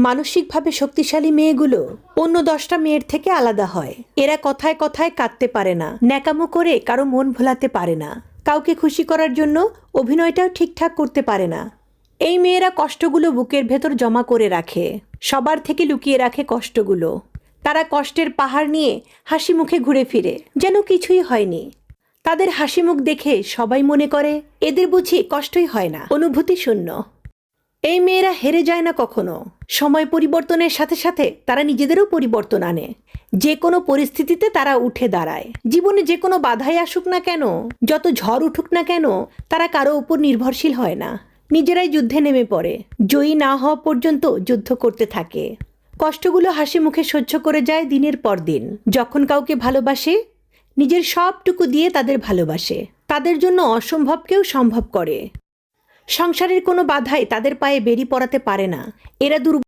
মানসিকভাবে শক্তিশালী মেয়েগুলো অন্য 10টা মেয়ের থেকে আলাদা হয়। এরা কথায় কথায় কাঁদতে পারে না, ন্যাকামো করে কারো মন ভোলাতে পারে না, কাউকে খুশি করার জন্য অভিনয়টাও ঠিকঠাক করতে পারে না। এই মেয়েরা কষ্টগুলো বুকের ভেতর জমা করে রাখে, সবার থেকে লুকিয়ে রাখে কষ্টগুলো। তারা কষ্টের পাহাড় নিয়ে হাসি মুখে ঘুরে ফিরে, যেন কিছুই হয়নি। তাদের হাসি মুখ দেখে সবাই মনে করে এদের বুঝি কষ্টই হয় না, অনুভূতি শূন্য। এই মেয়েরা হেরে যায় না কখনো। সময় পরিবর্তনের সাথে সাথে তারা নিজেদেরও পরিবর্তন আনে। যে কোনো পরিস্থিতিতে তারা উঠে দাঁড়ায়। জীবনে যে কোনো বাধাই আসুক না কেন, যত ঝড় উঠুক না কেন, তারা কারো উপর নির্ভরশীল হয় না, নিজেরাই যুদ্ধে নেমে পড়ে। জয়ী না হওয়া পর্যন্ত যুদ্ধ করতে থাকে। কষ্টগুলো হাসি মুখে সহ্য করে যায় দিনের পর দিন। যখন কাউকে ভালোবাসে, নিজের সবটুকু দিয়ে তাদের ভালোবাসে। তাদের জন্য অসম্ভবকেও সম্ভব করে। সংসারের কোনো বাধাই তাদের পায়ে বেরি পড়াতে পারে না। এরা